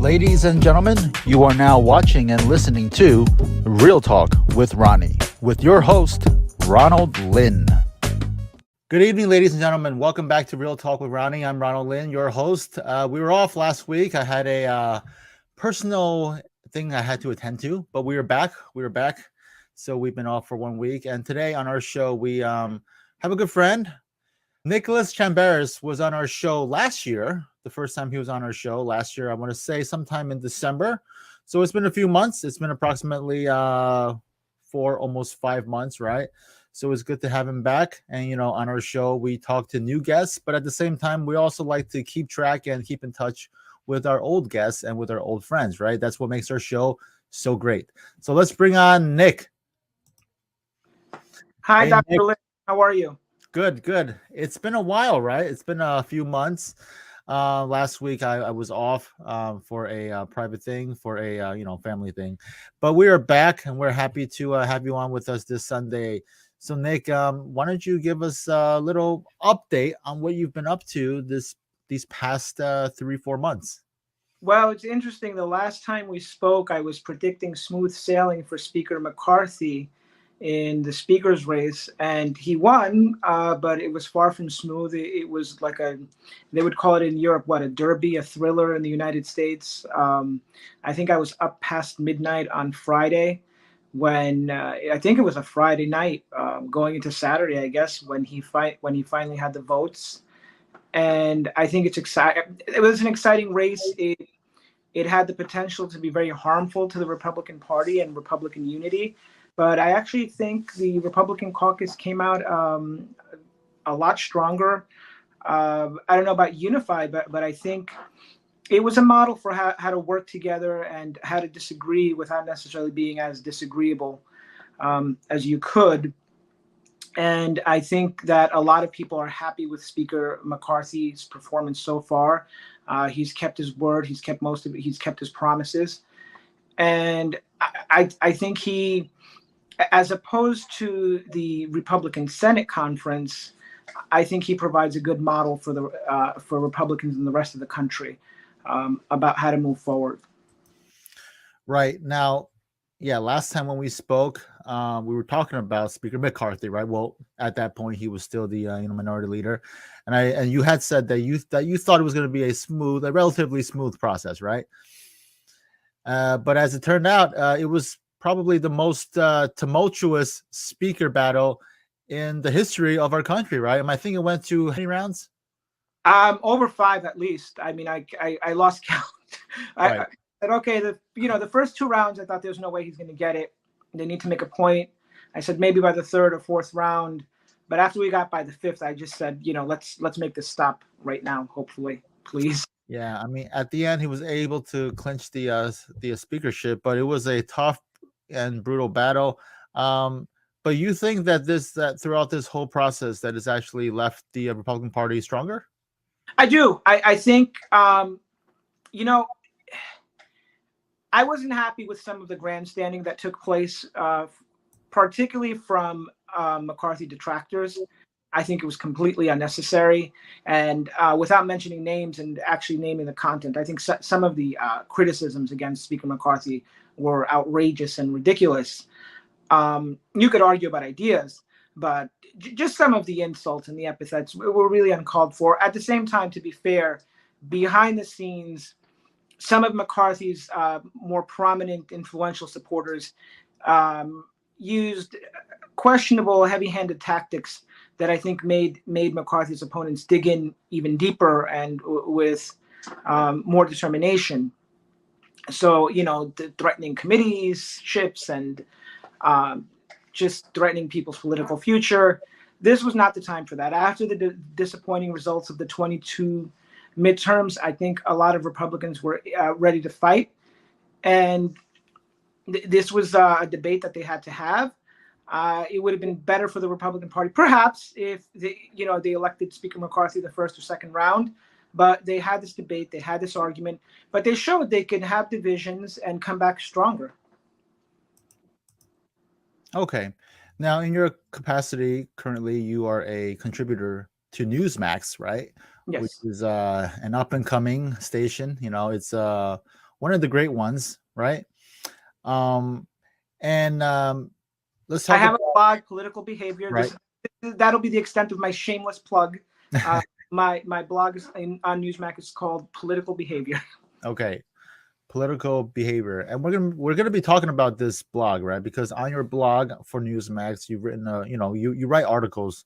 Ladies and gentlemen, you are now watching and listening to Real Talk with Ronnie, with your host, Ronald Lynn. Good evening, ladies and gentlemen. Welcome back to Real Talk with Ronnie. I'm Ronald Lynn, your host. We were off last week. I had a personal thing I had to attend to, but we are back. So we've been off for 1 week. And today on our show, we have a good friend. Nicholas Chamberas was on our show last year. The first time he was on our show last year, I want to say sometime in December. So it's been a few months. It's been approximately almost 5 months, right? So it's good to have him back. And, on our show, we talk to new guests, but at the same time, we also like to keep track and keep in touch with our old guests and with our old friends, right? That's what makes our show so great. So let's bring on Nick. Hi, hey, Dr. Lynn. How are you? Good. It's been a while, right? It's been a few months. Last week I was off for a private thing, for a family thing, but we are back and we're happy to have you on with us this Sunday. So Nick, why don't you give us a little update on what you've been up to these past 3-4 months? Well, it's interesting. The last time we spoke, I was predicting smooth sailing for Speaker McCarthy in the speaker's race, and he won, but it was far from smooth. It was like they would call it in Europe, a derby, a thriller in the United States. I think I was up past midnight on Friday when I think it was a Friday night going into Saturday, I guess, when he finally had the votes. And I think it's exciting. It was an exciting race. It had the potential to be very harmful to the Republican Party and Republican unity. But I actually think the Republican caucus came out a lot stronger. I don't know about unified, but I think it was a model for how to work together and how to disagree without necessarily being as disagreeable as you could. And I think that a lot of people are happy with Speaker McCarthy's performance so far. He's kept his word. He's kept most of it. He's kept his promises. And I think he, as opposed to the Republican Senate conference, I think he provides a good model for Republicans in the rest of the country about how to move forward. Right now, last time when we spoke, we were talking about Speaker McCarthy, right? Well, at that point, he was still the minority leader, and you had said that you thought it was going to be a relatively smooth process, right? But as it turned out, it was probably the most tumultuous speaker battle in the history of our country, right? I think it went to how many rounds? Over 5 at least. I mean, I lost count. Right. I said, okay, the first 2 rounds, I thought there's no way he's going to get it. They need to make a point. I said maybe by the 3rd or 4th round, but after we got by the 5th, I just said, let's make this stop right now, hopefully, please. Yeah, I mean, at the end, he was able to clinch the speakership, but it was a tough and brutal battle. But you think that throughout this whole process, that it's actually left the Republican Party stronger? I do. I think, I wasn't happy with some of the grandstanding that took place, particularly from McCarthy detractors. I think it was completely unnecessary. And without mentioning names and actually naming the content, I think some of the criticisms against Speaker McCarthy were outrageous and ridiculous. You could argue about ideas, but just some of the insults and the epithets were really uncalled for. At the same time, to be fair, behind the scenes, some of McCarthy's more prominent, influential supporters used questionable, heavy-handed tactics that I think made McCarthy's opponents dig in even deeper and with more determination. So, threatening committees, ships, and just threatening people's political future. This was not the time for that. After the disappointing results of the 22 midterms, I think a lot of Republicans were ready to fight. And this was a debate that they had to have. It would have been better for the Republican Party, perhaps, if they elected Speaker McCarthy the 1st or 2nd round. But they had this debate, they had this argument, but they showed they could have divisions and come back stronger. Okay. Now, in your capacity, currently, you are a contributor to Newsmax, right? Yes. Which is an up-and-coming station. It's one of the great ones, right? Um, and let's I talk have a about blog, Political Behavior. right. That'll be the extent of my shameless plug. My blog is on Newsmax. It's called Political Behavior. Okay, political behavior, and we're gonna be talking about this blog, right? Because on your blog for Newsmax, you've written you write articles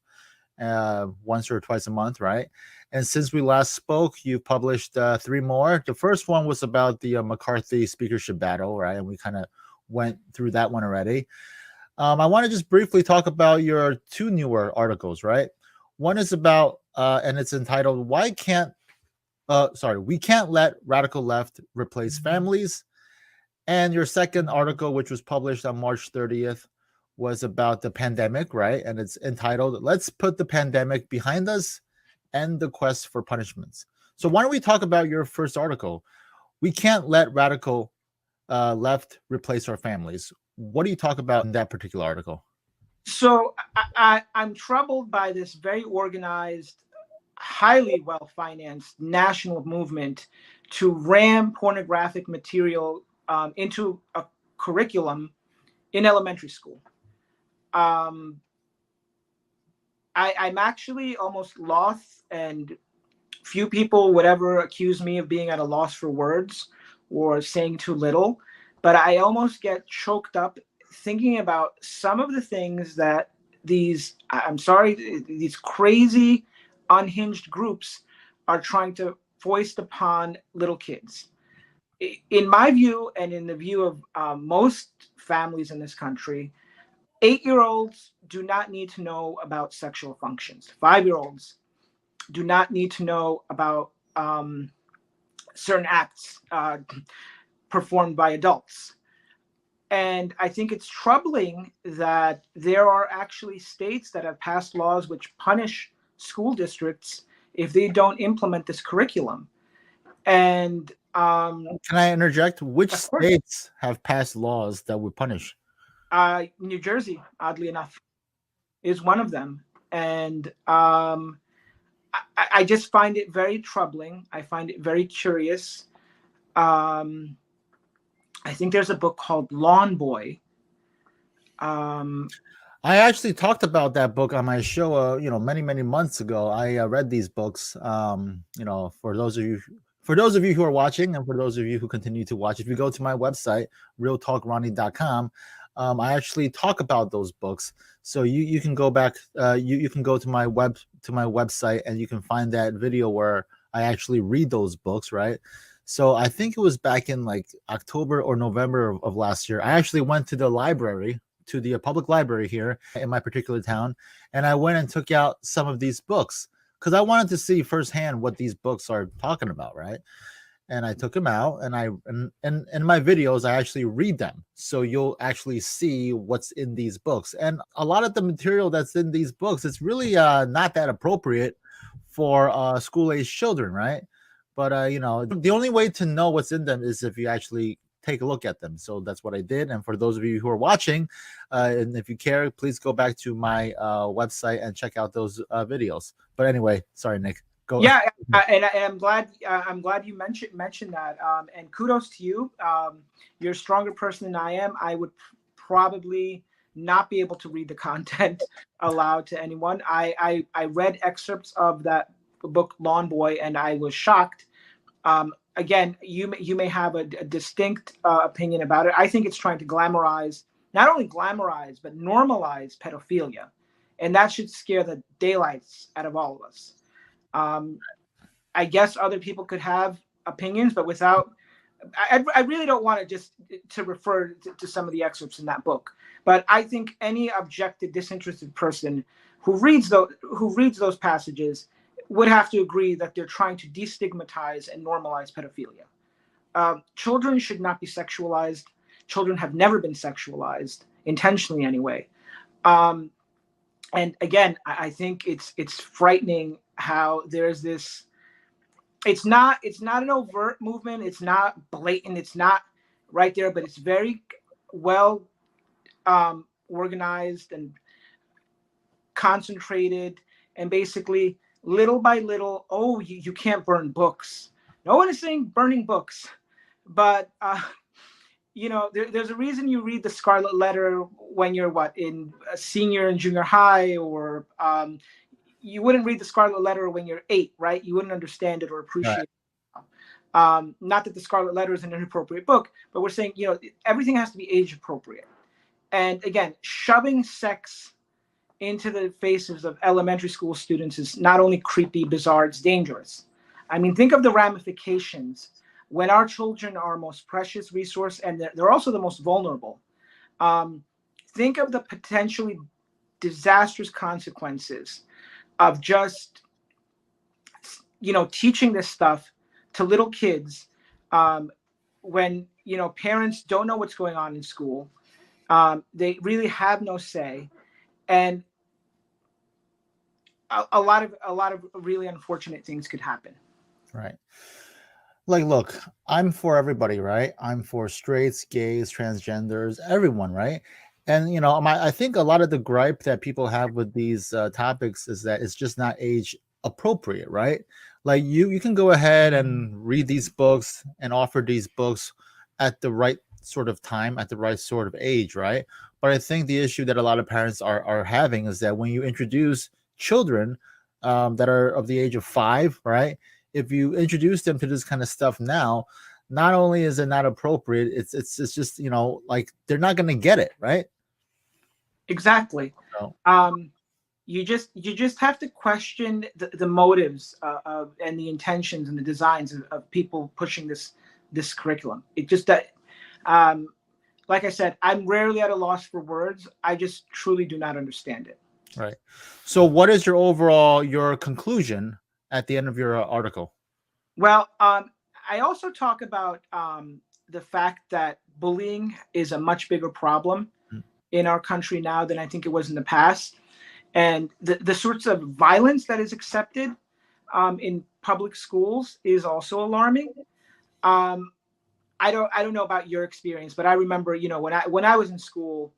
once or twice a month, right? And since we last spoke, you've published three more. The first one was about the McCarthy speakership battle, right? And we kind of went through that one already. I want to just briefly talk about your two newer articles, right? One is about, and it's entitled "Why Can't We Can't Let Radical Left Replace Families." And your second article, which was published on March 30th, was about the pandemic, right? And it's entitled "Let's Put the Pandemic Behind Us and the Quest for Punishments." So why don't we talk about your first article? We can't let radical left replace our families. What do you talk about in that particular article? So I'm troubled by this very organized, highly well-financed national movement to ram pornographic material into a curriculum in elementary school. I'm actually almost lost, and few people would ever accuse me of being at a loss for words or saying too little, but I almost get choked up thinking about some of the things that these crazy, unhinged groups are trying to foist upon little kids. In my view, and in the view of most families in this country, 8-year-olds do not need to know about sexual functions. 5-year-olds do not need to know about certain acts performed by adults. And I think it's troubling that there are actually states that have passed laws which punish school districts if they don't implement this curriculum. And Can I interject? Which of course, states have passed laws that would punish? New Jersey, oddly enough, is one of them. And I just find it very troubling. I find it very curious. Um, I think there's a book called Lawn Boy. I actually talked about that book on my show, many months ago. I read these books. For those of you who are watching, and for those of you who continue to watch, if you go to my website, realtalkronnie.com, I actually talk about those books. So you can go back, you can go to my website, and you can find that video where I actually read those books, right? So I think it was back in like October or November of last year. I actually went to the library, to the public library here in my particular town, and I went and took out some of these books because I wanted to see firsthand what these books are talking about, right? And I took them out, and in my videos I actually read them, so you'll actually see what's in these books. And a lot of the material that's in these books, it's really not that appropriate for school-age children, right? But the only way to know what's in them is if you actually take a look at them. So that's what I did. And for those of you who are watching, and if you care, please go back to my website and check out those videos. But anyway, sorry, Nick. Go. Yeah, and I'm glad you mentioned that. And kudos to you. You're a stronger person than I am. I would probably not be able to read the content aloud to anyone. I read excerpts of that book Lawn Boy, and I was shocked. Again, you may have a distinct opinion about it. I think it's trying to glamorize, not only glamorize, but normalize pedophilia, and that should scare the daylights out of all of us. I guess other people could have opinions, but without, I really don't want to just to refer to some of the excerpts in that book. But I think any objective, disinterested person who reads those passages would have to agree that they're trying to destigmatize and normalize pedophilia. Children should not be sexualized. Children have never been sexualized, intentionally anyway. And again, I think it's frightening how there's this. It's not an overt movement. It's not blatant. It's not right there, but it's very well organized and concentrated, and basically little by little. Oh, you can't burn books. No one is saying burning books, but there's a reason you read the Scarlet Letter when you're in a senior and junior high, or you wouldn't read the Scarlet Letter when you're 8, right? You wouldn't understand it or appreciate it. Not that the Scarlet Letter is an inappropriate book, but we're saying, everything has to be age appropriate. And again, shoving sex into the faces of elementary school students is not only creepy, bizarre, it's dangerous. I mean, think of the ramifications when our children are our most precious resource, and they're also the most vulnerable. Think of the potentially disastrous consequences of just, teaching this stuff to little kids when, parents don't know what's going on in school. They really have no say. And a lot of really unfortunate things could happen. Right. Like, look, I'm for everybody, right? I'm for straights, gays, transgenders, everyone, right? And I think a lot of the gripe that people have with these topics is that it's just not age appropriate, right? Like you can go ahead and read these books and offer these books at the right sort of time, at the right sort of age, right? But I think the issue that a lot of parents are having is that when you introduce children that are of the age of 5, right? If you introduce them to this kind of stuff now, not only is it not appropriate, it's just like they're not going to get it, right? Exactly. So, you just have to question the motives and the intentions and the designs of people pushing this curriculum. It just that, like I said, I'm rarely at a loss for words. I just truly do not understand it. right. So, what is your conclusion at the end of your article? Well, I also talk about the fact that bullying is a much bigger problem in our country now than I think it was in the past. And the sorts of violence that is accepted in public schools is also alarming. I don't know about your experience, but I remember, when I was in school,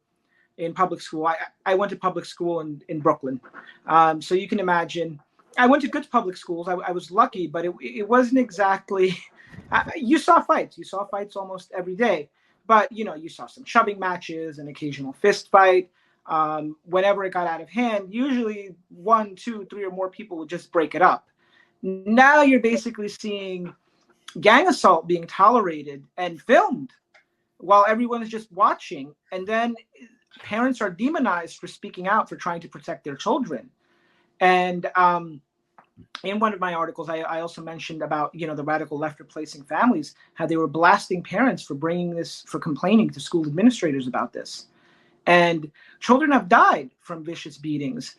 in public school, I went to public school in Brooklyn. So you can imagine, I went to good public schools. I was lucky, but it wasn't exactly. You saw fights. You saw fights almost every day. But you saw some shoving matches, an occasional fist fight. Whenever it got out of hand, usually 1, 2, 3 or more people would just break it up. Now you're basically seeing gang assault being tolerated and filmed while everyone is just watching, and then parents are demonized for speaking out, for trying to protect their children. And in one of my articles, I also mentioned about the radical left replacing families, how they were blasting parents for complaining to school administrators about this. And children have died from vicious beatings.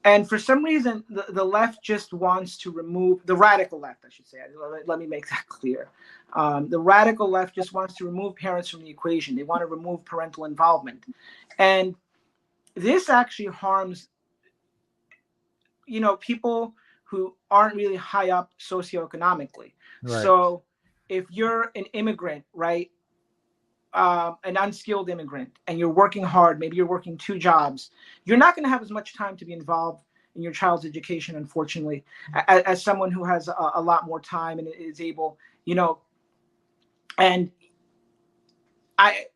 And for some reason, the left just wants to remove, the radical left, I should say, let me make that clear. The radical left just wants to remove parents from the equation. They want to remove parental involvement. And this actually harms, people who aren't really high up socioeconomically. Right. So if you're an immigrant, right, an unskilled immigrant, and you're working hard, maybe you're working 2 jobs, you're not going to have as much time to be involved in your child's education, unfortunately, as someone who has a lot more time and is able, and I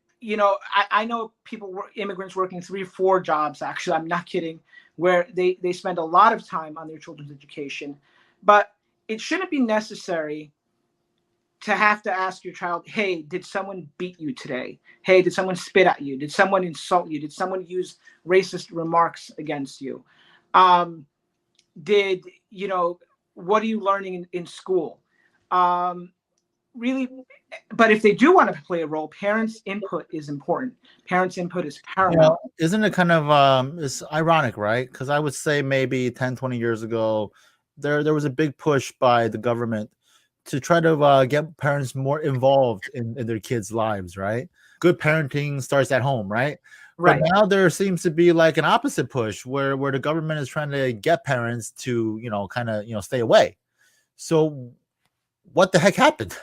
know immigrants working 3 or 4 jobs, actually, I'm not kidding, where they spend a lot of time on their children's education. But it shouldn't be necessary to have to ask your child, hey, did someone beat you today? Hey, did someone spit at you? Did someone insult you? Did someone use racist remarks against you? What are you learning in school? Really, but if they do want to play a role, parents' input is important. Parents' input is paramount. Isn't it kind of it's ironic, right? Because I would say maybe 10, 20 years ago, there was a big push by the government to try to get parents more involved in their kids' lives, right? Good parenting starts at home, right? Right. But now there seems to be like an opposite push where the government is trying to get parents to, kind of, stay away. So what the heck happened?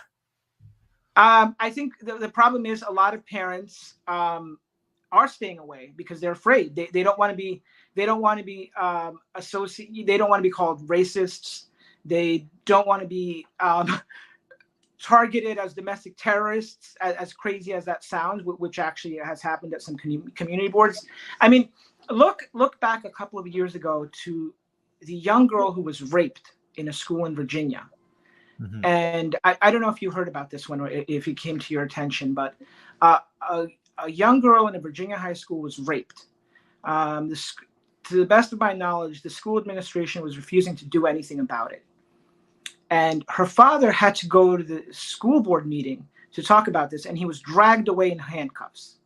I think the problem is a lot of parents are staying away because they're afraid. They don't want to be associated. They don't want to be called racists. They don't want to be targeted as domestic terrorists, as crazy as that sounds, which actually has happened at some community boards. I mean, look back a couple of years ago to the young girl who was raped in a school in Virginia. Mm-hmm. And I don't know if you heard about this one or if it came to your attention, but a young girl in a Virginia high school was raped. To the best of my knowledge, the school administration was refusing to do anything about it. And her father had to go to the school board meeting to talk about this, and he was dragged away in handcuffs.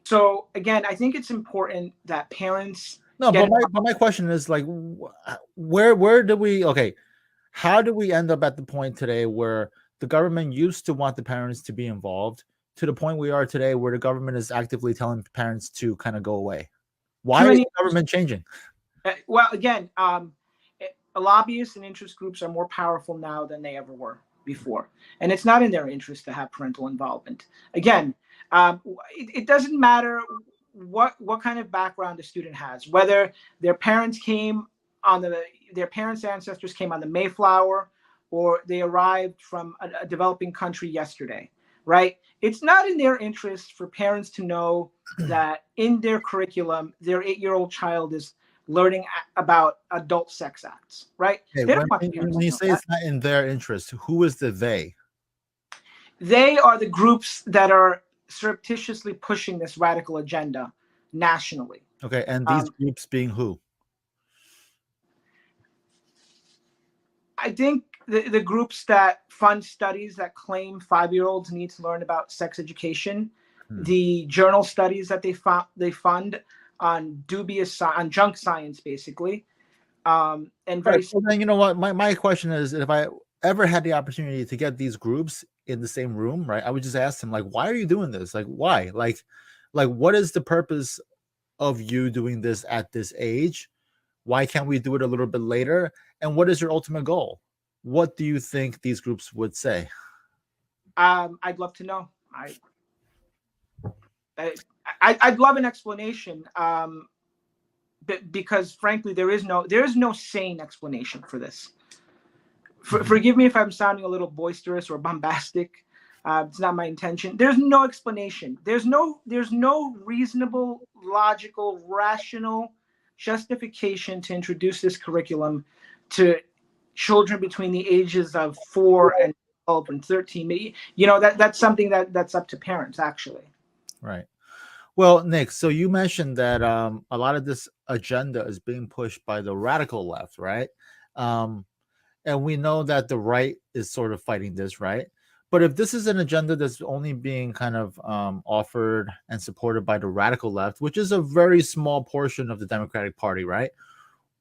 So again, I think it's important that parents. No, but my question is like, where do we? Okay, how do we end up at the point today where the government used to want the parents to be involved to the point we are today, where the government is actively telling parents to kind of go away? Why is the government changing? Well, again, lobbyists and interest groups are more powerful now than they ever were before. And it's not in their interest to have parental involvement. Again, it doesn't matter what kind of background a student has, whether their parents' ancestors came on the Mayflower, or they arrived from a developing country yesterday, right? It's not in their interest for parents to know that in their curriculum, their 8-year-old child is learning about adult sex acts, right? Okay, when you say it's not in their interest, who is the they? They are the groups that are surreptitiously pushing this radical agenda nationally. Okay, and these groups being who? I think the groups that fund studies that claim 5-year-olds need to learn about sex education, the journal studies that they fund on junk science, basically, and very. Right, so then, you know what? My question is, if I ever had the opportunity to get these groups in the same room, right, I would just ask them, like, why are you doing this? Like, why? Like, what is the purpose of you doing this at this age? Why can't we do it a little bit later? And what is your ultimate goal? What do you think these groups would say? I'd love to know. I'd love an explanation, because frankly, there is no sane explanation for this. Forgive me if I'm sounding a little boisterous or bombastic. It's not my intention. There's no explanation. There's no reasonable, logical, rational justification to introduce this curriculum to children between the ages of 4 and 12 and 13. You know, that's something that's up to parents, actually. Right. Well, Nick, so you mentioned that a lot of this agenda is being pushed by the radical left, right? And we know that the right is sort of fighting this, right? But if this is an agenda that's only being kind of offered and supported by the radical left, which is a very small portion of the Democratic Party, right?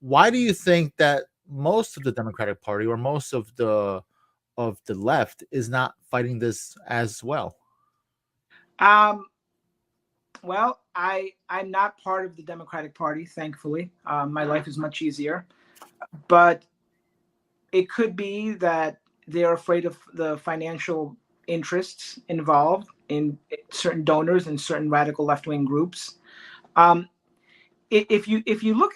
Why do you think that most of the Democratic Party or most of the left is not fighting this as well? Well, I'm not part of the Democratic Party, thankfully. My life is much easier. But it could be that they're afraid of the financial interests involved in certain donors and certain radical left-wing groups. If you look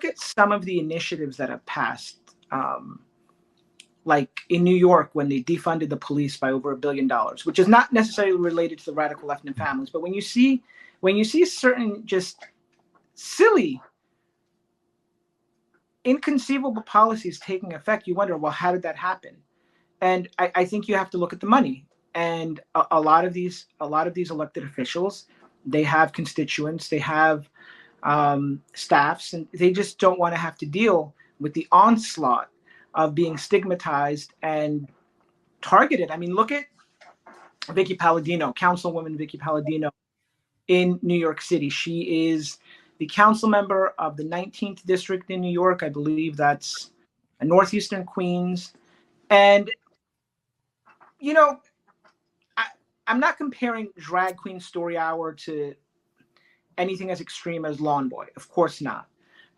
at some of the initiatives that have passed, like in New York when they defunded the police by over $1 billion, which is not necessarily related to the radical left and families, but when you see certain just silly, inconceivable policies taking effect, you wonder, well, how did that happen? And I think you have to look at the money. And a lot of these elected officials, they have constituents, they have staffs, and they just don't want to have to deal with the onslaught of being stigmatized and targeted. I mean, look at Vicky Palladino, Councilwoman Vicky Palladino in New York City. She is the council member of the 19th district in New York. I believe that's northeastern Queens. And, you know, I'm not comparing Drag Queen Story Hour to anything as extreme as Lawn Boy. Of course not.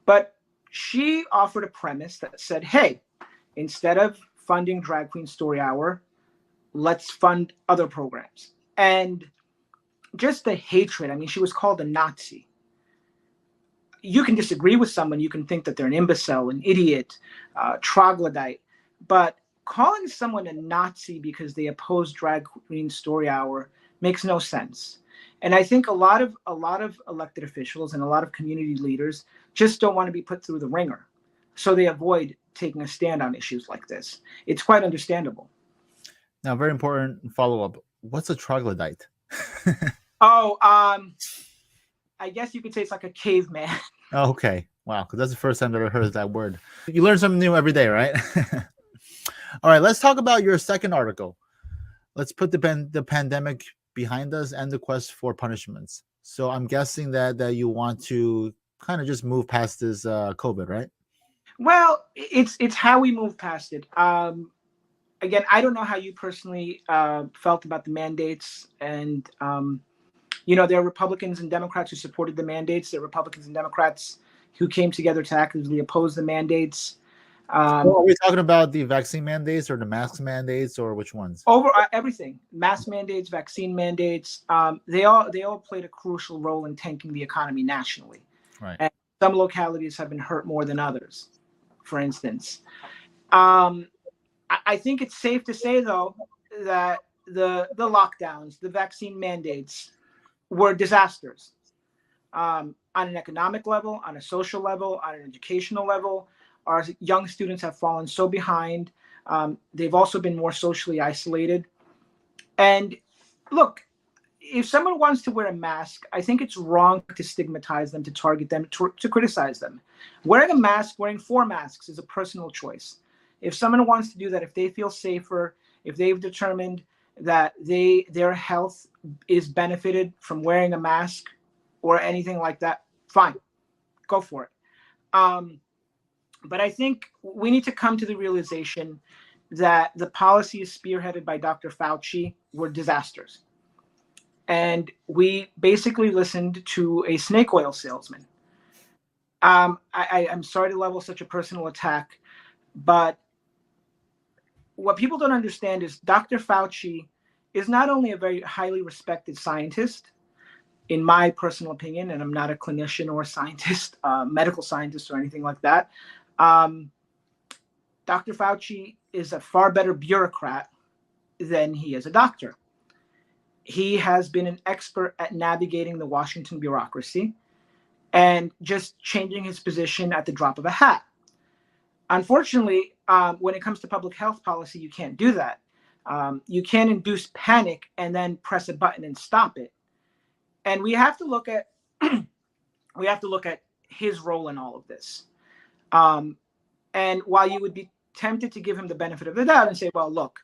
But she offered a premise that said, hey, instead of funding Drag Queen Story Hour, let's fund other programs. And just the hatred. I mean, she was called a Nazi. You can disagree with someone. You can think that they're an imbecile, an idiot, troglodyte. But calling someone a Nazi because they oppose drag queen story hour makes no sense. And I think a lot of elected officials and a lot of community leaders just don't want to be put through the ringer, so they avoid taking a stand on issues like this. It's quite understandable. Now, very important follow up. What's a troglodyte? Oh, I guess you could say it's like a caveman. Oh, okay. Wow, because that's the first time I've ever heard that word. You learn something new every day, right? All right, let's talk about your second article. Let's put the pandemic behind us and the quest for punishments. So I'm guessing that you want to kind of just move past this COVID, right? Well, it's how we move past it. Again, I don't know how you personally felt about the mandates, and there are Republicans and Democrats who supported the mandates. There are Republicans and Democrats who came together to actively oppose the mandates. Well, are we talking about the vaccine mandates or the mask mandates or which ones? Over everything, mask mandates, vaccine mandates, they all played a crucial role in tanking the economy nationally. Right. And some localities have been hurt more than others, for instance. I think it's safe to say, though, that the lockdowns, the vaccine mandates were disasters on an economic level, on a social level, on an educational level. Our young students have fallen so behind. They've also been more socially isolated. And look, if someone wants to wear a mask, I think it's wrong to stigmatize them, to target them, to criticize them. Wearing a mask, wearing 4 masks is a personal choice. If someone wants to do that, if they feel safer, if they've determined that their health is benefited from wearing a mask or anything like that, fine, go for it. But I think we need to come to the realization that the policies spearheaded by Dr. Fauci were disasters. And we basically listened to a snake oil salesman. I'm sorry to level such a personal attack, but what people don't understand is Dr. Fauci is not only a very highly respected scientist, in my personal opinion, and I'm not a clinician or a scientist, medical scientist or anything like that. Dr. Fauci is a far better bureaucrat than he is a doctor. He has been an expert at navigating the Washington bureaucracy and just changing his position at the drop of a hat. Unfortunately, when it comes to public health policy, you can't do that. You can't induce panic and then press a button and stop it. And we have to look at his role in all of this. And while you would be tempted to give him the benefit of the doubt and say, well, look,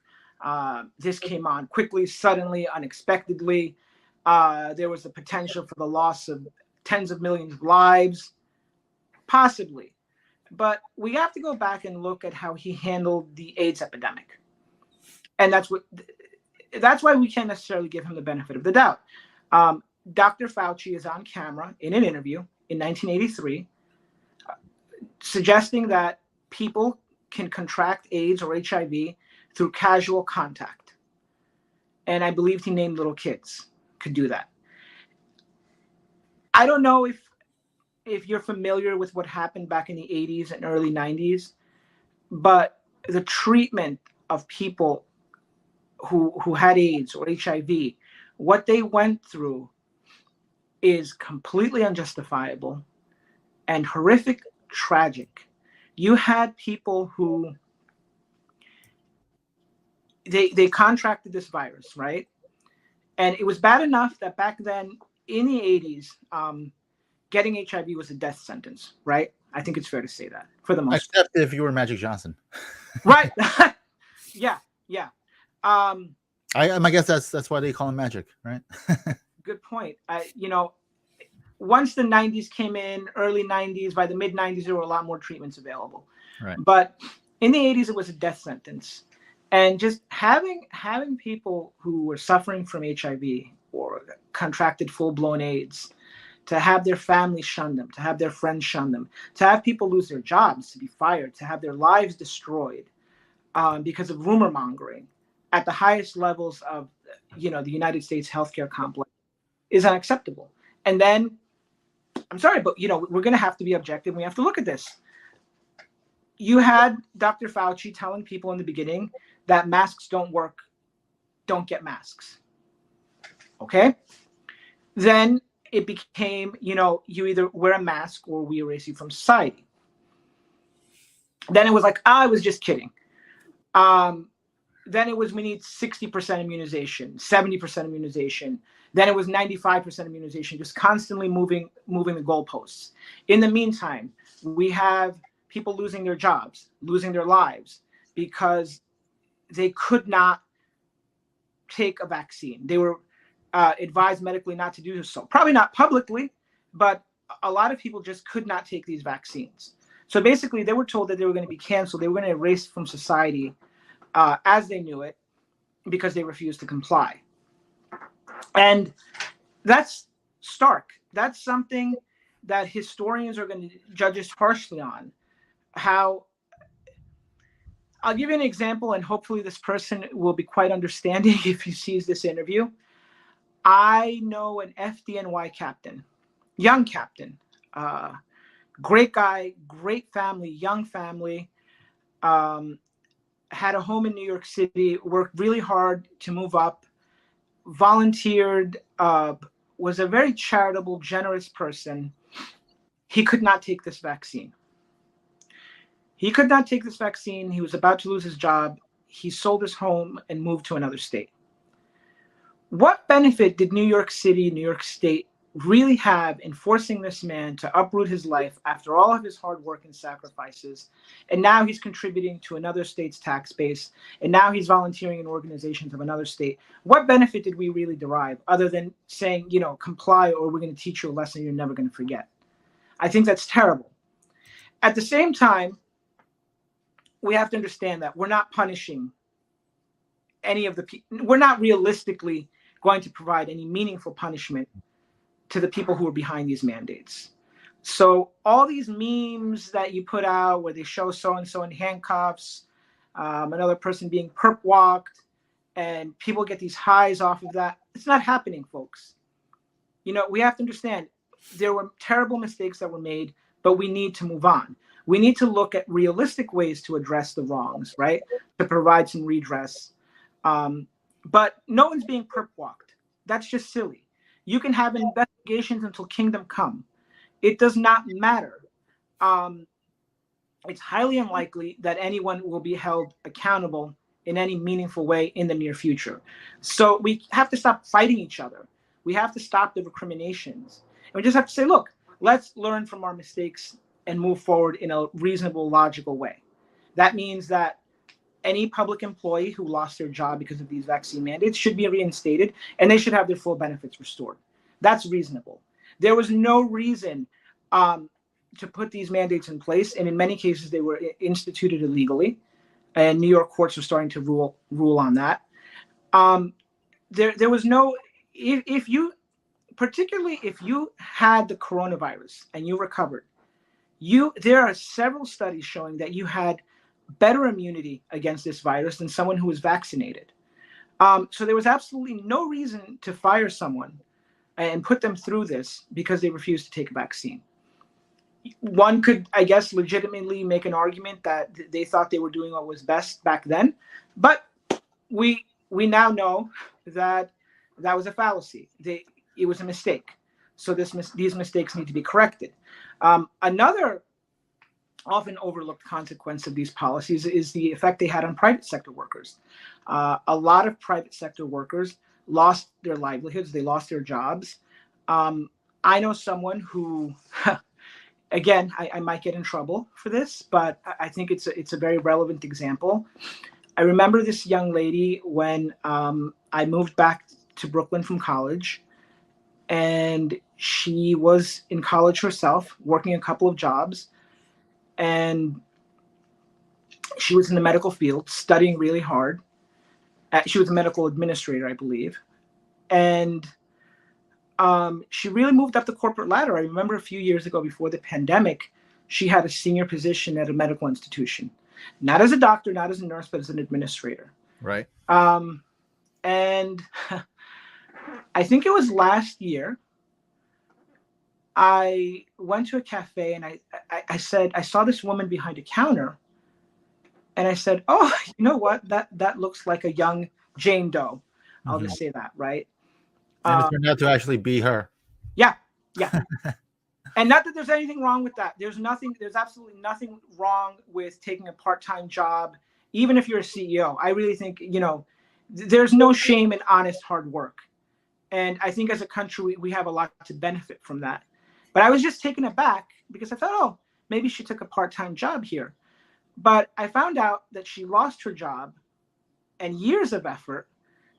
this came on quickly, suddenly, unexpectedly. There was the potential for the loss of tens of millions of lives, possibly. But we have to go back and look at how he handled the AIDS epidemic. And that's why we can't necessarily give him the benefit of the doubt. Dr. Fauci is on camera in an interview in 1983 suggesting that people can contract AIDS or HIV through casual contact. And I believe he named little kids could do that. I don't know if you're familiar with what happened back in the 80s and early 90s, but the treatment of people who had AIDS or HIV, what they went through is completely unjustifiable and horrific, tragic. You had people who they contracted this virus, right? And it was bad enough that back then in the 80s, getting HIV was a death sentence, right? I think it's fair to say that for the most part. Except if you were Magic Johnson. Right. Yeah. I guess that's why they call him Magic, right? Good point. Once the 90s came in, early 90s, by the mid 90s, there were a lot more treatments available. Right. But in the 80s, it was a death sentence. And just having people who were suffering from HIV or contracted full-blown AIDS, to have their families shun them, to have their friends shun them, to have people lose their jobs, to be fired, to have their lives destroyed because of rumor mongering at the highest levels of the United States healthcare complex is unacceptable. And then, I'm sorry, but we're going to have to be objective. We have to look at this. you had Dr. Fauci telling people in the beginning that masks don't work, don't get masks. Okay? Then it became, you either wear a mask or we erase you from society. Then it was like, I was just kidding. Then it was, we need 60% immunization, 70% immunization. Then it was 95% immunization, just constantly moving the goalposts. In the meantime, we have people losing their jobs, losing their lives because they could not take a vaccine. They were advised medically not to do so. Probably not publicly, but a lot of people just could not take these vaccines. So basically, they were told that they were going to be canceled. They were going to erase from society as they knew it because they refused to comply. And that's stark. That's something that historians are going to judge us harshly on. How, I'll give you an example, and hopefully this person will be quite understanding if he sees this interview. I know an FDNY captain, young captain, great guy, great family, young family, had a home in New York City, worked really hard to move up, volunteered, was a very charitable, generous person. He could not take this vaccine. He could not take this vaccine. He was about to lose his job. He sold his home and moved to another state. What benefit did New York City, New York State really have in forcing this man to uproot his life after all of his hard work and sacrifices? And now he's contributing to another state's tax base. And now he's volunteering in organizations of another state. What benefit did we really derive other than saying, comply, or we're going to teach you a lesson you're never going to forget? I think that's terrible. At the same time, we have to understand that we're not punishing any of the people. We're not realistically going to provide any meaningful punishment to the people who are behind these mandates. So all these memes that you put out where they show so-and-so in handcuffs, another person being perp walked, and people get these highs off of that, it's not happening, folks. We have to understand there were terrible mistakes that were made, but we need to move on. We need to look at realistic ways to address the wrongs, right? To provide some redress. But no one's being perp walked. That's just silly. You can have investigations until kingdom come. It does not matter. It's highly unlikely that anyone will be held accountable in any meaningful way in the near future. So we have to stop fighting each other. We have to stop the recriminations. And we just have to say, look, let's learn from our mistakes and move forward in a reasonable, logical way. That means that any public employee who lost their job because of these vaccine mandates should be reinstated, and they should have their full benefits restored. That's reasonable. There was no reason to put these mandates in place, and in many cases they were instituted illegally, and New York courts are starting to rule on that. There was no, particularly if you had the coronavirus and you recovered, there are several studies showing that you had better immunity against this virus than someone who was vaccinated. So there was absolutely no reason to fire someone and put them through this because they refused to take a vaccine. One could, I guess, legitimately make an argument that they thought they were doing what was best back then, but we now know that was a fallacy. It was a mistake. So these mistakes need to be corrected. Another often overlooked consequence of these policies is the effect they had on private sector workers. A lot of private sector workers lost their livelihoods. They lost their jobs. I know someone who, again, I might get in trouble for this, but I think it's a very relevant example. I remember this young lady when I moved back to Brooklyn from college, and she was in college herself, working a couple of jobs, and she was in the medical field, studying really hard. She was a medical administrator, I believe. And she really moved up the corporate ladder. I remember a few years ago, before the pandemic, she had a senior position at a medical institution. Not as a doctor, not as a nurse, but as an administrator. Right. And I think it was last year, I went to a cafe and I said, I saw this woman behind a counter And I said, oh, you know what? That looks like a young Jane Doe. I'll just say that, right? And it turned out to actually be her. Yeah, yeah. And not that there's anything wrong with that. There's absolutely nothing wrong with taking a part-time job, even if you're a CEO. I really think, there's no shame in honest hard work. And I think as a country, we have a lot to benefit from that. But I was just taken aback because I thought, oh, maybe she took a part-time job here. But I found out that she lost her job and years of effort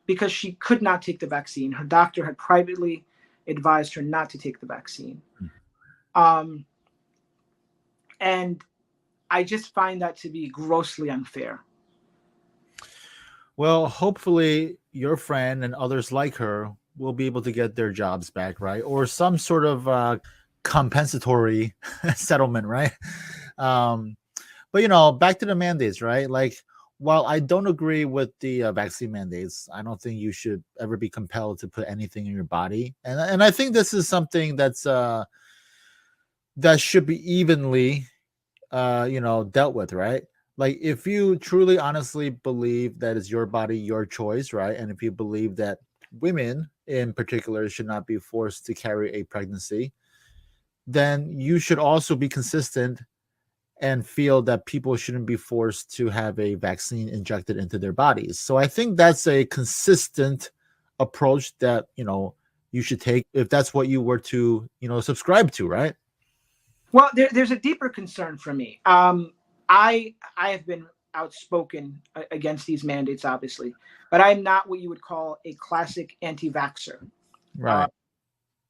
because she could not take the vaccine. Her doctor had privately advised her not to take the vaccine. And I just find that to be grossly unfair. Well, hopefully your friend and others like her will be able to get their jobs back, right? Or some sort of compensatory settlement, right? But back to the mandates, right? Like, while I don't agree with the vaccine mandates, I don't think you should ever be compelled to put anything in your body, and I think this is something that should be evenly, dealt with, right? Like, if you truly, honestly believe that it's your body, your choice, right, and if you believe that women in particular should not be forced to carry a pregnancy, then you should also be consistent and feel that people shouldn't be forced to have a vaccine injected into their bodies. So I think that's a consistent approach that, you should take if that's what you were to, subscribe to, right? Well, there's a deeper concern for me. I have been outspoken against these mandates, obviously, but I'm not what you would call a classic anti-vaxxer. Right.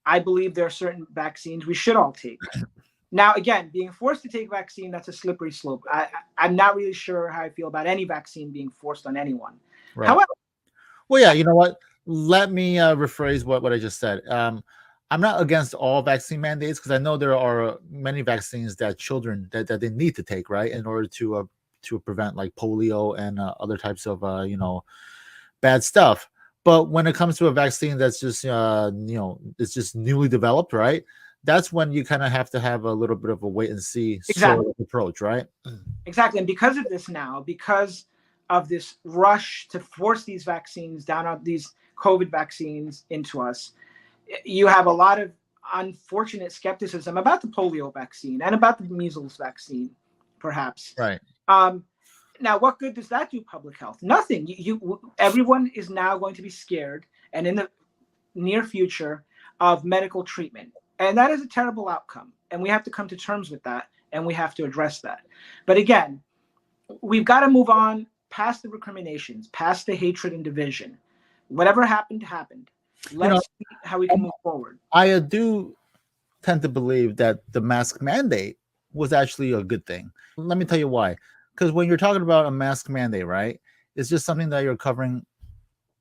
I believe there are certain vaccines we should all take. Now, again, being forced to take a vaccine, that's a slippery slope. I'm not really sure how I feel about any vaccine being forced on anyone. Right. However, well, yeah, you know what? Let me rephrase what I just said. I'm not against all vaccine mandates because I know there are many vaccines that children that they need to take, right, in order to prevent like polio and other types of bad stuff. But when it comes to a vaccine that's just it's just newly developed, right? That's when you kind of have to have a little bit of a wait and see sort of approach, right? Exactly. And because of this now, because of this rush to force these vaccines down, these COVID vaccines into us, you have a lot of unfortunate skepticism about the polio vaccine and about the measles vaccine, perhaps. Right. Now, what good does that do public health? Nothing. Everyone is now going to be scared, and in the near future, of medical treatment. And that is a terrible outcome. And we have to come to terms with that, and we have to address that. But again, we've got to move on past the recriminations, past the hatred and division. Whatever happened, happened. Let's see how we can move forward. I do tend to believe that the mask mandate was actually a good thing. Let me tell you why. Because when you're talking about a mask mandate, right, it's just something that you're covering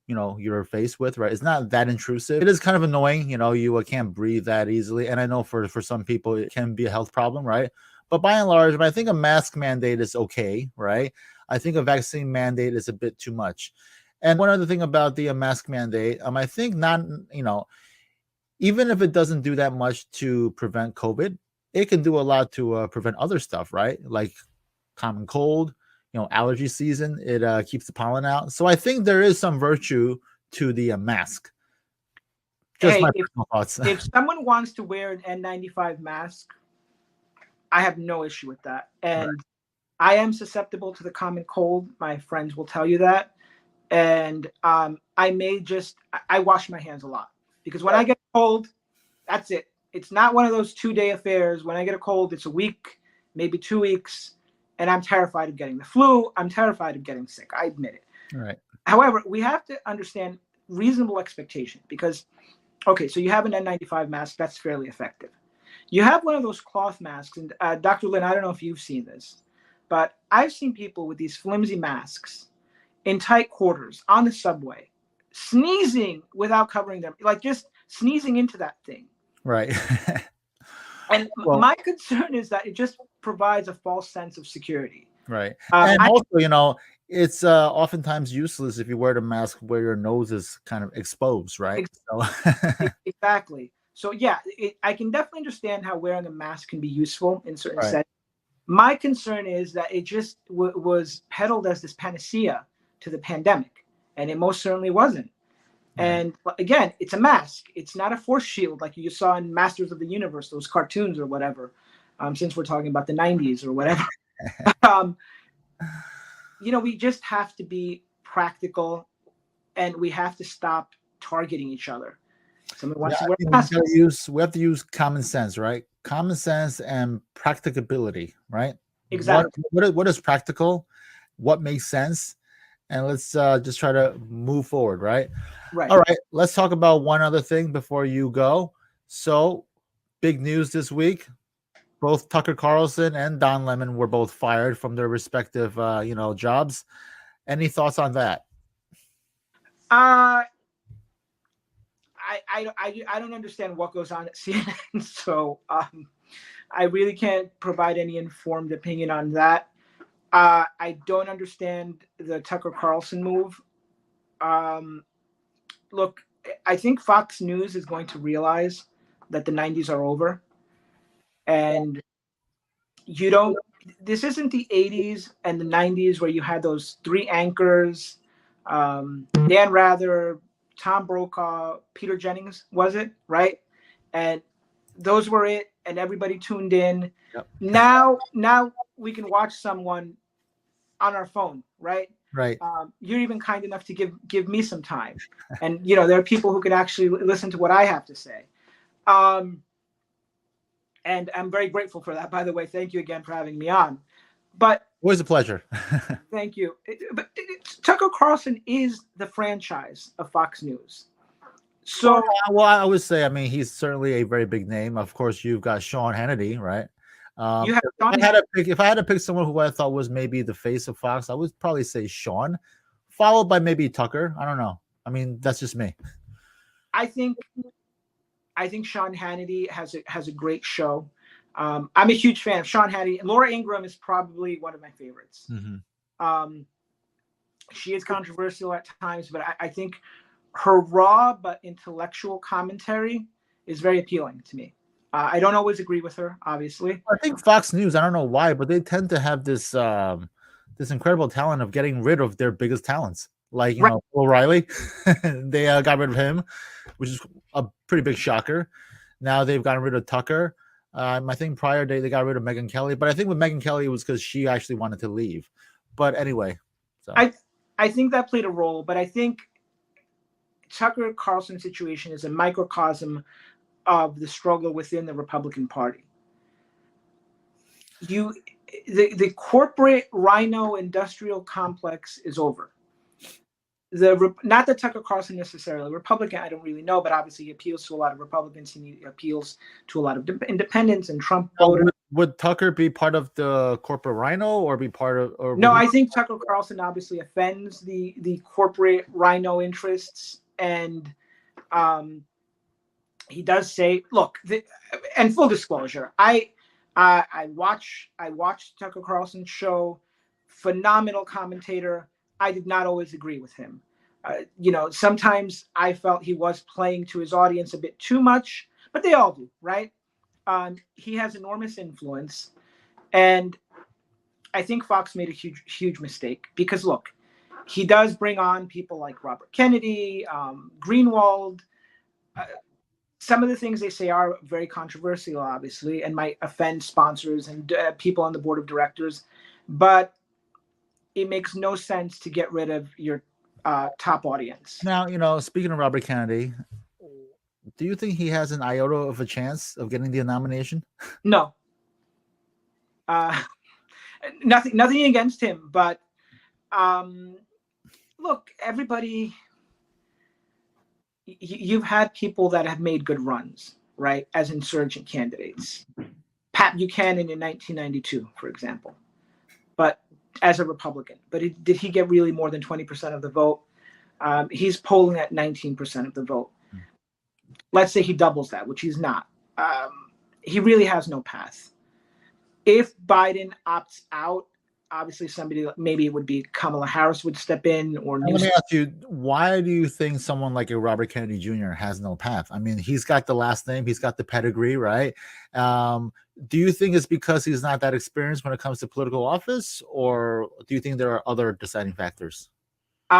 your face with, right? It's not that intrusive. It is kind of annoying, you can't breathe that easily. And I know for some people it can be a health problem, right? But by and large, I think a mask mandate is okay, right? I think a vaccine mandate is a bit too much. And one other thing about the mask mandate, I think not, even if it doesn't do that much to prevent COVID, it can do a lot to prevent other stuff, right? Like common cold, allergy season, it keeps the pollen out. So I think there is some virtue to the mask. Just my personal thoughts. If someone wants to wear an N95 mask, I have no issue with that. And right. I am susceptible to the common cold. My friends will tell you that. And I wash my hands a lot because when I get a cold, that's it. It's not one of those 2-day affairs. When I get a cold, it's a week, maybe 2 weeks. And I'm terrified of getting the flu. I'm terrified of getting sick. I admit it. Right. However, we have to understand reasonable expectation because, okay, so you have an N95 mask. That's fairly effective. You have one of those cloth masks. And Dr. Lin, I don't know if you've seen this, but I've seen people with these flimsy masks in tight quarters on the subway, sneezing without covering them, like just sneezing into that thing. Right. And my concern is that it just provides a false sense of security. Right. And also, it's oftentimes useless if you wear the mask where your nose is kind of exposed, right? Exactly. So, yeah, I can definitely understand how wearing a mask can be useful in certain settings. My concern is that it just was peddled as this panacea to the pandemic, and it most certainly wasn't. And again, it's a mask. It's not a force shield like you saw in Masters of the Universe, those cartoons or whatever, since we're talking about the 90s or whatever. We just have to be practical, and we have to stop targeting each other. Someone wants to wear a mask. We have to use common sense, right? Common sense and practicability, right? Exactly. What is practical? What makes sense? And let's just try to move forward, right? Right. All right. Let's talk about one other thing before you go. So, big news this week. Both Tucker Carlson and Don Lemon were both fired from their respective, jobs. Any thoughts on that? I don't understand what goes on at CNN, so I really can't provide any informed opinion on that. I don't understand the Tucker Carlson move. Look, I think Fox News is going to realize that the 90s are over, and this isn't the 80s and the 90s where you had those three anchors, Dan Rather, Tom Brokaw, Peter Jennings, was it? Right? And those were it, and everybody tuned in. Yep. Now we can watch someone on our phone, right? Right. You're even kind enough to give me some time, and there are people who can actually listen to what I have to say. And I'm very grateful for that, by the way. Thank you again for having me on. But always a pleasure. Thank you. Tucker Carlson is the franchise of Fox News. So, well, I would say, I mean, he's certainly a very big name. Of course, you've got Sean Hannity, right? If I had to pick someone who I thought was maybe the face of Fox, I would probably say Sean, followed by maybe Tucker. I don't know. I mean, that's just me. I think Sean Hannity has a great show. I'm a huge fan of Sean Hannity. Laura Ingraham is probably one of my favorites. Mm-hmm. She is controversial at times, but I think her raw but intellectual commentary is very appealing to me. I don't always agree with her, obviously. I think Fox News, I don't know why, but they tend to have this this incredible talent of getting rid of their biggest talents. Like, Bill O'Reilly, they got rid of him, which is a pretty big shocker. Now they've gotten rid of Tucker. I think prior they got rid of Megyn Kelly, but I think with Megyn Kelly it was because she actually wanted to leave. But anyway, so I think that played a role, but I think Tucker Carlson's situation is a microcosm of the struggle within the Republican Party. The corporate rhino industrial complex is over. Not that Tucker Carlson necessarily Republican, I don't really know, but obviously he appeals to a lot of Republicans. He appeals to a lot of independents and Trump voters. Would Tucker be part of the corporate rhino or be part of? Or no, I think Tucker Carlson obviously offends the corporate rhino interests, and he does say, look, and full disclosure, I watched Tucker Carlson's show, phenomenal commentator. I did not always agree with him. Sometimes I felt he was playing to his audience a bit too much, but they all do, right? He has enormous influence, and I think Fox made a huge mistake because, look, he does bring on people like Robert Kennedy, Greenwald. Some of the things they say are very controversial, obviously, and might offend sponsors and people on the board of directors, but it makes no sense to get rid of your top audience. Now, speaking of Robert Kennedy, do you think he has an iota of a chance of getting the nomination? No. Nothing against him, but look, everybody, you've had people that have made good runs, right, as insurgent candidates. Pat Buchanan in 1992, for example, but as a Republican. But did he get really more than 20% of the vote? He's polling at 19% of the vote. Let's say he doubles that, which he's not. He really has no path. If Biden opts out, obviously somebody, maybe it would be Kamala Harris would step in, or Let me ask you, why do you think someone like a Robert Kennedy Jr. has no path? I mean, he's got the last name, he's got the pedigree, right? Do you think it's because he's not that experienced when it comes to political office, or do you think there are other deciding factors? There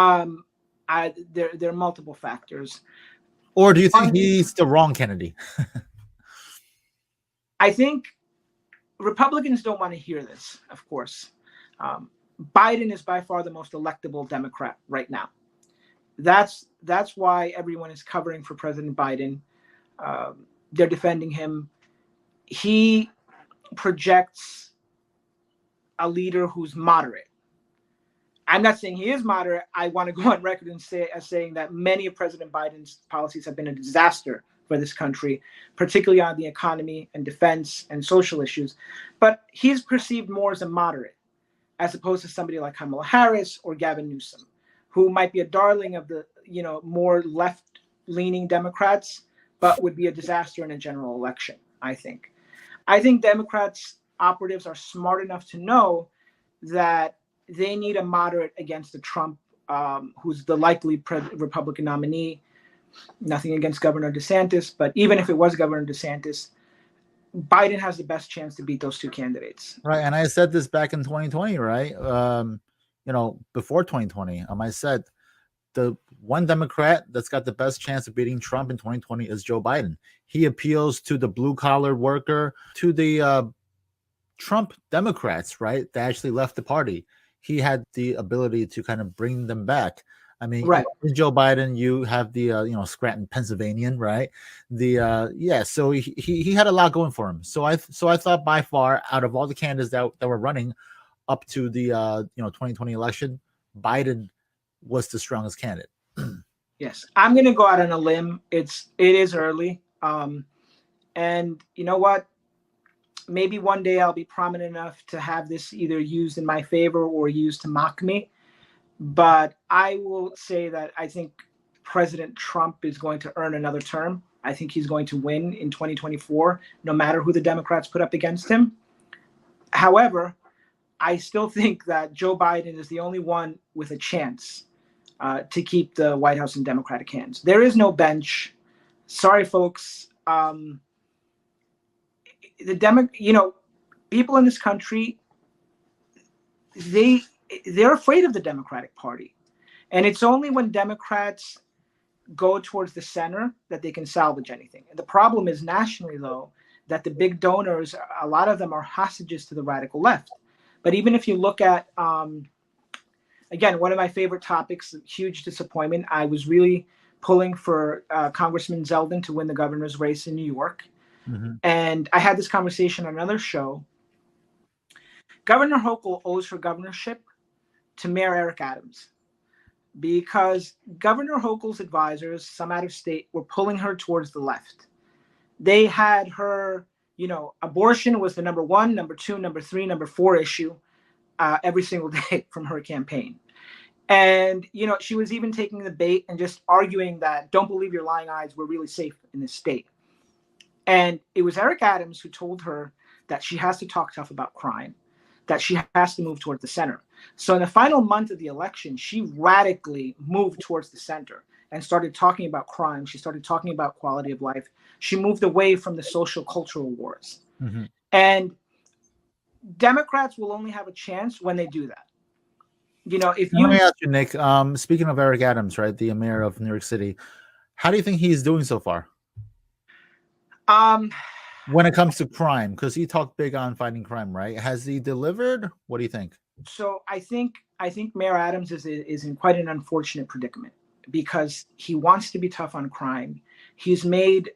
are multiple factors. Or do you think he's the wrong Kennedy? I think Republicans don't want to hear this, of course. Biden is by far the most electable Democrat right now. That's why everyone is covering for President Biden. They're defending him. He projects a leader who's moderate. I'm not saying he is moderate. I want to go on record and saying that many of President Biden's policies have been a disaster for this country, particularly on the economy and defense and social issues. But he's perceived more as a moderate, as opposed to somebody like Kamala Harris or Gavin Newsom, who might be a darling of the more left-leaning Democrats, but would be a disaster in a general election, I think. I think Democrats operatives are smart enough to know that they need a moderate against the Trump, who's the likely Republican nominee. Nothing against Governor DeSantis, but even if it was Governor DeSantis, Biden has the best chance to beat those two candidates. Right, and I said this back in 2020, right? Before 2020, I said the one Democrat that's got the best chance of beating Trump in 2020 is Joe Biden. He appeals to the blue-collar worker, to the Trump Democrats, right? They actually left the party. He had the ability to kind of bring them back. I mean, right. Joe Biden, you have the Scranton, Pennsylvanian, right? So he had a lot going for him. So I thought by far, out of all the candidates that were running up to the 2020 election, Biden was the strongest candidate. Yes, I'm going to go out on a limb. It is early, and you know what? Maybe one day I'll be prominent enough to have this either used in my favor or used to mock me. But I will say that I think President Trump is going to earn another term. I think he's going to win in 2024, no matter who the Democrats put up against him. However, I still think that Joe Biden is the only one with a chance to keep the White House in Democratic hands. There is no bench. Sorry, folks. People in this country, they're afraid of the Democratic Party. And it's only when Democrats go towards the center that they can salvage anything. And the problem is nationally, though, that the big donors, a lot of them are hostages to the radical left. But even if you look at, again, one of my favorite topics, huge disappointment, I was really pulling for Congressman Zeldin to win the governor's race in New York. Mm-hmm. And I had this conversation on another show. Governor Hochul owes her governorship to Mayor Eric Adams, because Governor Hochul's advisors, some out of state, were pulling her towards the left. They had her, abortion was the number 1, number 2, number 3, number 4 issue every single day from her campaign. And, she was even taking the bait and just arguing that don't believe your lying eyes, we're really safe in this state. And it was Eric Adams who told her that she has to talk tough about crime, that she has to move towards the center. So in the final month of the election, she radically moved towards the center and started talking about crime. She started talking about quality of life. She moved away from the social cultural wars. Mm-hmm. And Democrats will only have a chance when they do that. Let me ask you, Nick, speaking of Eric Adams, right, the mayor of New York City, how do you think he's doing so far? When it comes to crime, because he talked big on fighting crime, right? Has he delivered? What do you think? So I think Mayor Adams is in quite an unfortunate predicament, because he wants to be tough on crime. He's made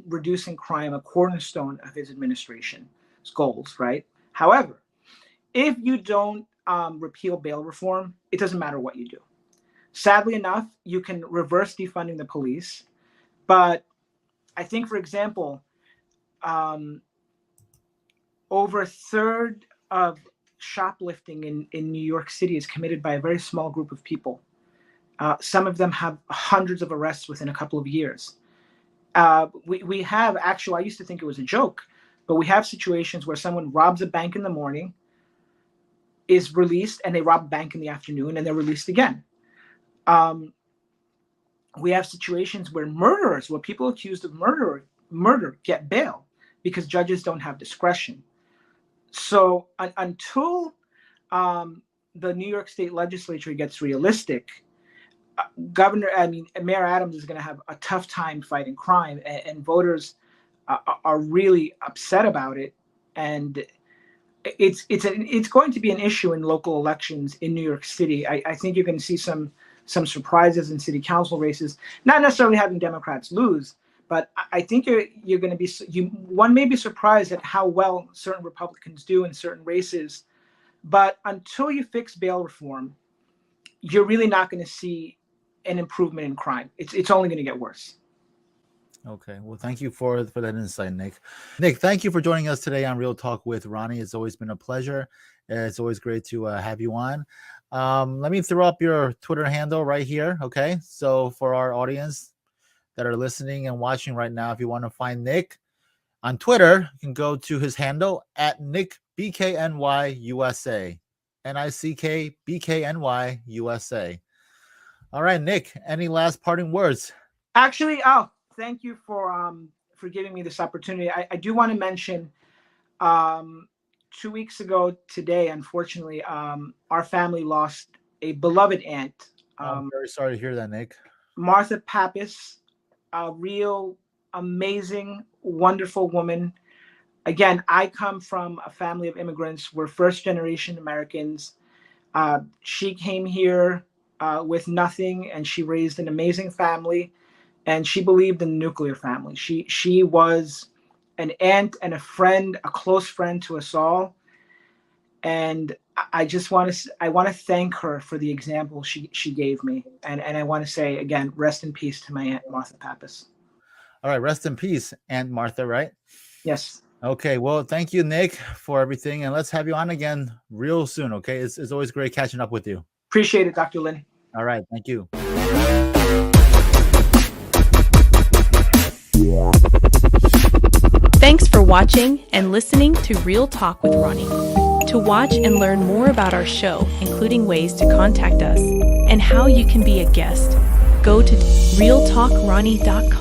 reducing crime a cornerstone of his administration's goals, right? However, if you don't repeal bail reform, it doesn't matter what you do. Sadly enough, you can reverse defunding the police, but I think, for example, over a third of shoplifting in New York City is committed by a very small group of people. Some of them have hundreds of arrests within a couple of years. We have I used to think it was a joke, but we have situations where someone robs a bank in the morning, is released, and they rob a bank in the afternoon, and they're released again. We have situations where people accused of murder get bail because judges don't have discretion. So until the New York State legislature gets realistic, Mayor Adams is going to have a tough time fighting crime, and voters are really upset about it. And it's going to be an issue in local elections in New York City. I think you're going to see some surprises in city council races, not necessarily having Democrats lose, but I think you're going to be, one may be surprised at how well certain Republicans do in certain races. But until you fix bail reform, you're really not going to see an improvement in crime. It's only going to get worse. Okay. Well, thank you for that insight, Nick. Nick, thank you for joining us today on Real Talk with Ronnie. It's always been a pleasure. It's always great to have you on. Let me throw up your Twitter handle right here. Okay. So for our audience that are listening and watching right now, if you want to find Nick on Twitter, you can go to his handle at NickBKNYUSA. NickBKNYUSA. All right, Nick, any last parting words? Actually, thank you for giving me this opportunity. I do want to mention 2 weeks ago today, unfortunately, our family lost a beloved aunt. I'm very sorry to hear that, Nick. Martha Pappas, a real amazing, wonderful woman. Again, I come from a family of immigrants. We're first-generation Americans. She came here with nothing, and she raised an amazing family. And she believed in the nuclear family. She was an aunt and a friend, a close friend to us all. And I just want to thank her for the example she gave me. And I want to say again, rest in peace to my Aunt Martha Pappas. All right, rest in peace, Aunt Martha, right? Yes. Okay, well, thank you, Nick, for everything. And let's have you on again real soon, okay? It's always great catching up with you. Appreciate it, Dr. Lin. All right, thank you. Thanks for watching and listening to Real Talk with Ronnie. To watch and learn more about our show, including ways to contact us and how you can be a guest, go to realtalkronnie.com.